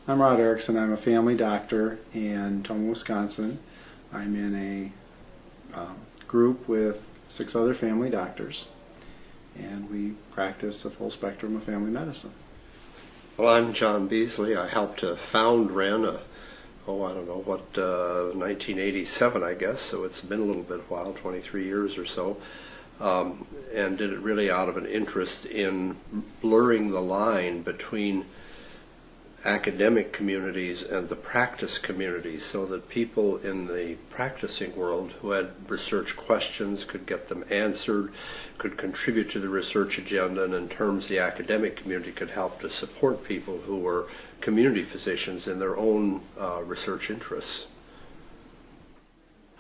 I'm Rod Erickson. I'm a family doctor in Tomah, Wisconsin. I'm in a group with 6 other family doctors, and we practice a full spectrum of family medicine. Well, I'm John Beasley. I helped to found WREN, 1987, I guess, so it's been a little bit while, 23 years or so, and did it really out of an interest in blurring the line between academic communities and the practice communities so that people in the practicing world who had research questions could get them answered, could contribute to the research agenda, and in terms the academic community could help to support people who were community physicians in their own research interests.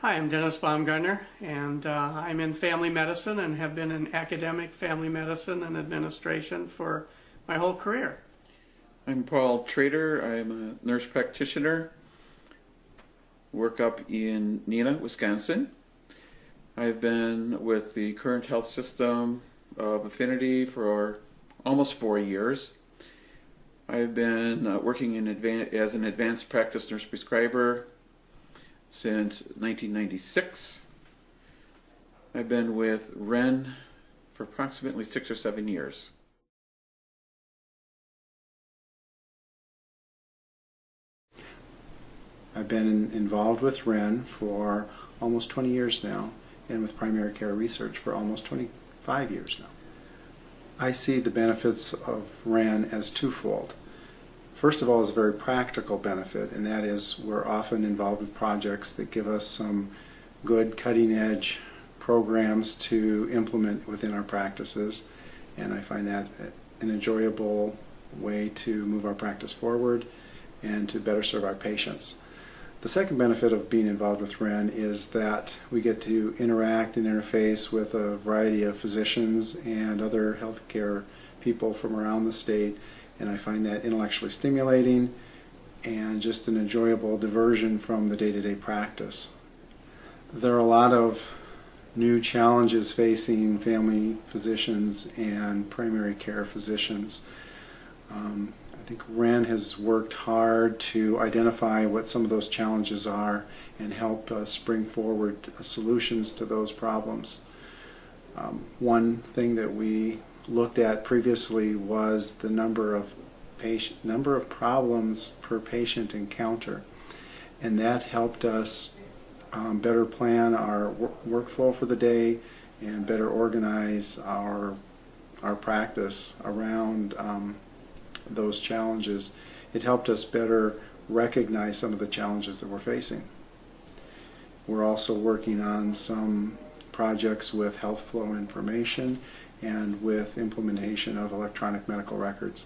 Hi, I'm Dennis Baumgardner, and I'm in family medicine and have been in academic family medicine and administration for my whole career. I'm Paul Trader. I'm a nurse practitioner, work up in Neenah, Wisconsin. I've been with the current health system of Affinity for almost 4 years. I've been working as an advanced practice nurse prescriber since 1996. I've been with WREN for approximately 6 or 7 years. I've been involved with WREN for almost 20 years now, and with primary care research for almost 25 years now. I see the benefits of WREN as twofold. First of all is a very practical benefit, and that is we're often involved with projects that give us some good cutting-edge programs to implement within our practices, and I find that an enjoyable way to move our practice forward and to better serve our patients. The second benefit of being involved with WREN is that we get to interact and interface with a variety of physicians and other healthcare people from around the state, and I find that intellectually stimulating and just an enjoyable diversion from the day-to-day practice. There are a lot of new challenges facing family physicians and primary care physicians. I think WREN has worked hard to identify what some of those challenges are and help us bring forward solutions to those problems. One thing that we looked at previously was the number of problems per patient encounter, and that helped us better plan our workflow for the day and better organize our practice around those challenges. It helped us better recognize some of the challenges that we're facing. We're also working on some projects with health flow information and with implementation of electronic medical records.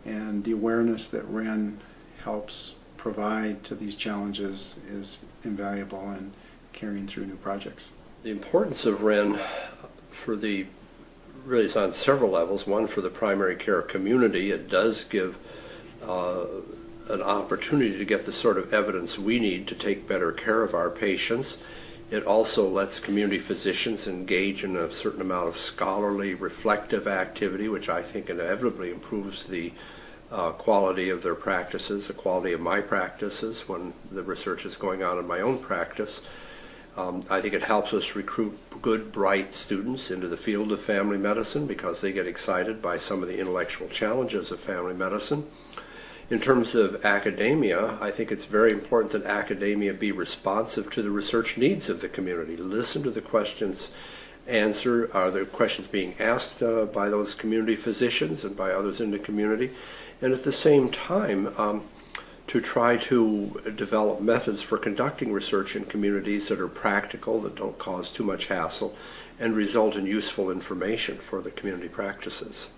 And the awareness that WREN helps provide to these challenges is invaluable in carrying through new projects. The importance of WREN really is on several levels. One, for the primary care community, it does give an opportunity to get the sort of evidence we need to take better care of our patients. It also lets community physicians engage in a certain amount of scholarly, reflective activity, which I think inevitably improves the quality of their practices, the quality of my practices when the research is going on in my own practice. I think it helps us recruit good, bright students into the field of family medicine because they get excited by some of the intellectual challenges of family medicine. In terms of academia, I think it's very important that academia be responsive to the research needs of the community. Listen to the questions, are the questions being asked by those community physicians and by others in the community, and at the same time to try to develop methods for conducting research in communities that are practical, that don't cause too much hassle, and result in useful information for the community practices.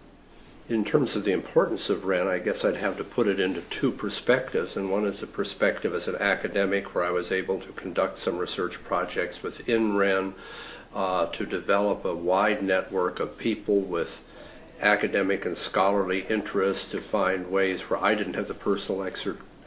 In terms of the importance of WREN, I guess I'd have to put it into two perspectives, and one is a perspective as an academic where I was able to conduct some research projects within WREN to develop a wide network of people with academic and scholarly interests to find ways where I didn't have the personal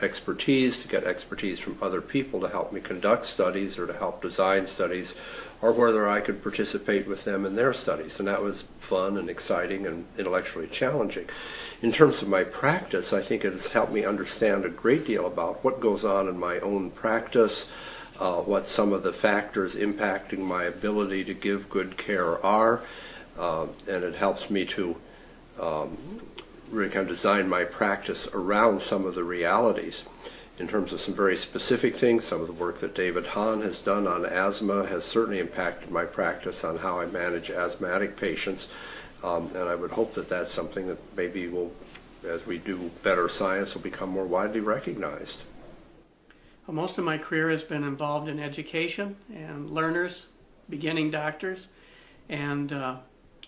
expertise, to get expertise from other people to help me conduct studies or to help design studies, or whether I could participate with them in their studies. And that was fun and exciting and intellectually challenging. In terms of my practice, I think it has helped me understand a great deal about what goes on in my own practice, what some of the factors impacting my ability to give good care are, and it helps me to really kind of design my practice around some of the realities. In terms of some very specific things, some of the work that David Hahn has done on asthma has certainly impacted my practice on how I manage asthmatic patients, and I would hope that that's something that maybe will, as we do better science, will become more widely recognized. Well, most of my career has been involved in education and learners, beginning doctors, and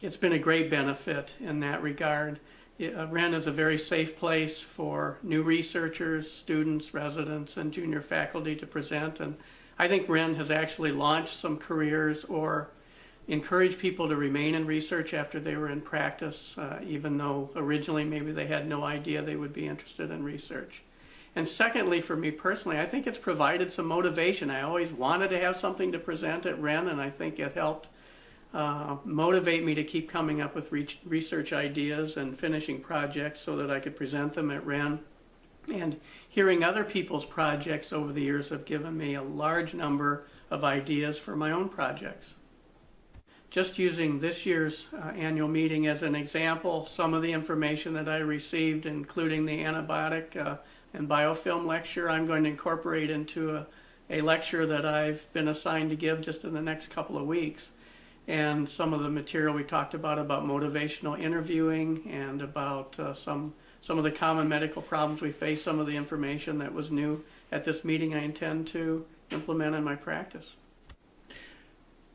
it's been a great benefit in that regard. WREN is a very safe place for new researchers, students, residents, and junior faculty to present, and I think WREN has actually launched some careers or encouraged people to remain in research after they were in practice, even though originally maybe they had no idea they would be interested in research. And secondly, for me personally, I think it's provided some motivation. I always wanted to have something to present at WREN, and I think it helped motivate me to keep coming up with research ideas and finishing projects so that I could present them at WREN. And hearing other people's projects over the years have given me a large number of ideas for my own projects. Just using this year's annual meeting as an example, some of the information that I received, including the antibiotic and biofilm lecture, I'm going to incorporate into a lecture that I've been assigned to give just in the next couple of weeks. And some of the material we talked about motivational interviewing and about some of the common medical problems we face, some of the information that was new at this meeting I intend to implement in my practice.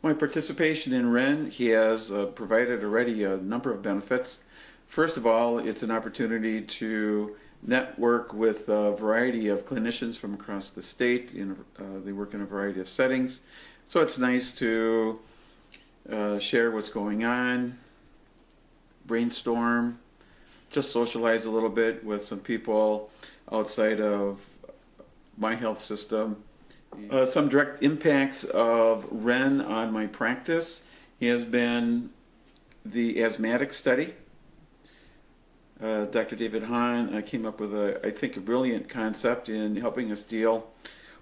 My participation in WREN has provided already a number of benefits. First of all, it's an opportunity to network with a variety of clinicians from across the state. They work in a variety of settings. So it's nice to share what's going on, brainstorm, just socialize a little bit with some people outside of my health system. Some direct impacts of WREN on my practice has been the asthmatic study. Dr. David Hahn came up with I think a brilliant concept in helping us deal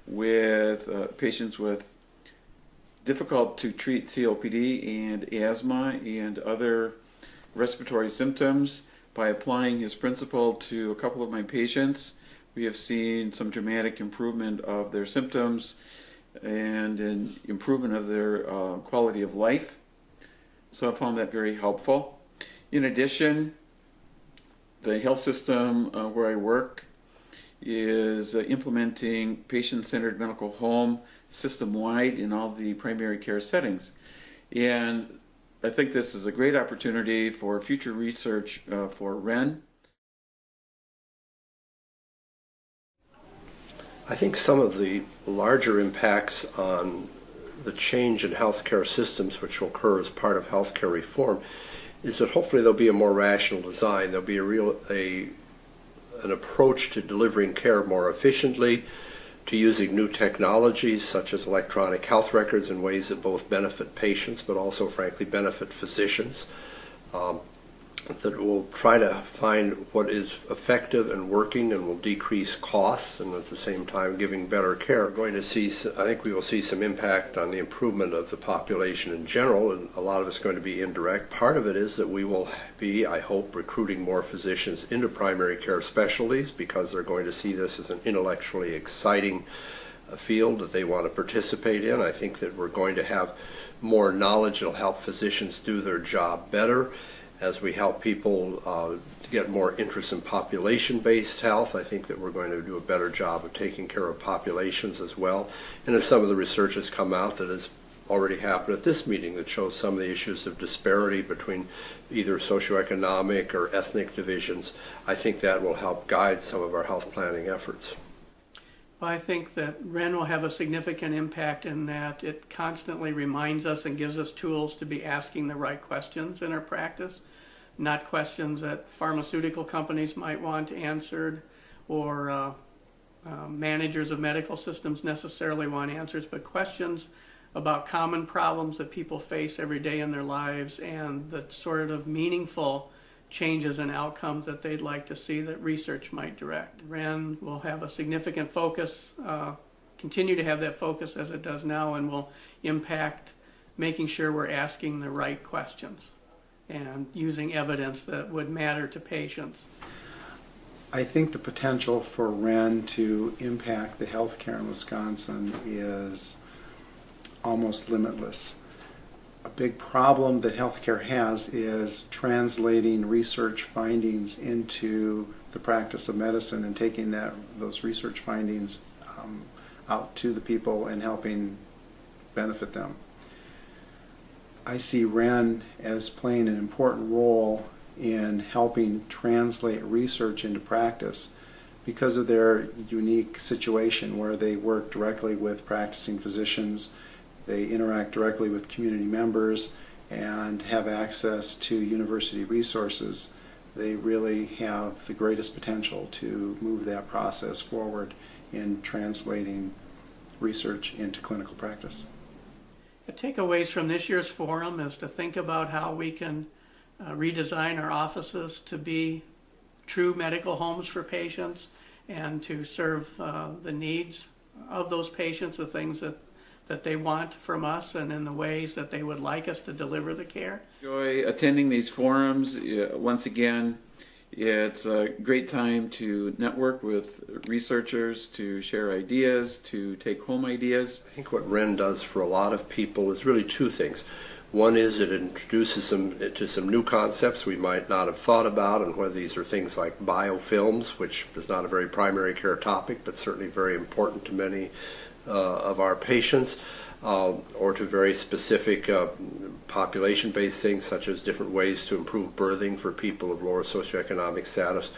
with patients with difficult to treat COPD and asthma and other respiratory symptoms. By applying his principle to a couple of my patients, we have seen some dramatic improvement of their symptoms and an improvement of their quality of life. So I found that very helpful. In addition, the health system where I work is implementing patient-centered medical home system-wide in all the primary care settings. And I think this is a great opportunity for future research for WREN. I think some of the larger impacts on the change in healthcare systems which will occur as part of healthcare reform is that hopefully there'll be a more rational design. There'll be an approach to delivering care more efficiently, to using new technologies such as electronic health records in ways that both benefit patients but also frankly benefit physicians. That will try to find what is effective and working and will decrease costs and at the same time giving better care. We're going to see, I think we will see some impact on the improvement of the population in general, and a lot of it's going to be indirect. Part of it is that we will be, I hope, recruiting more physicians into primary care specialties because they're going to see this as an intellectually exciting field that they want to participate in. I think that we're going to have more knowledge that will help physicians do their job better. As we help people get more interest in population-based health, I think that we're going to do a better job of taking care of populations as well. And as some of the research has come out that has already happened at this meeting that shows some of the issues of disparity between either socioeconomic or ethnic divisions, I think that will help guide some of our health planning efforts. Well, I think that WREN will have a significant impact in that it constantly reminds us and gives us tools to be asking the right questions in our practice, not questions that pharmaceutical companies might want answered or managers of medical systems necessarily want answers, but questions about common problems that people face every day in their lives and the sort of meaningful changes and outcomes that they'd like to see that research might direct. WREN will have a significant focus, continue to have that focus as it does now, and will impact making sure we're asking the right questions and using evidence that would matter to patients. I think the potential for WREN to impact the healthcare in Wisconsin is almost limitless. A big problem that healthcare has is translating research findings into the practice of medicine and taking those research findings out to the people and helping benefit them. I see WREN as playing an important role in helping translate research into practice because of their unique situation where they work directly with practicing physicians, they interact directly with community members, and have access to university resources. They really have the greatest potential to move that process forward in translating research into clinical practice. The takeaways from this year's forum is to think about how we can redesign our offices to be true medical homes for patients and to serve the needs of those patients, the things that they want from us and in the ways that they would like us to deliver the care. Enjoy attending these forums. Once again, it's a great time to network with researchers, to share ideas, to take home ideas. I think what WREN does for a lot of people is really two things. One is it introduces them to some new concepts we might not have thought about, and whether these are things like biofilms, which is not a very primary care topic, but certainly very important to many of our patients, or to very specific population-based things such as different ways to improve birthing for people of lower socioeconomic status.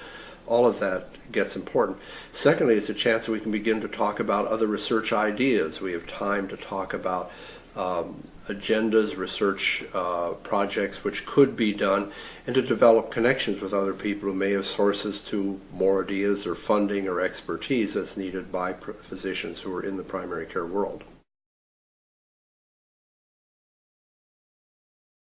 All of that gets important. Secondly, it's a chance that we can begin to talk about other research ideas. We have time to talk about agendas, research projects which could be done, and to develop connections with other people who may have sources to more ideas or funding or expertise that's needed by physicians who are in the primary care world.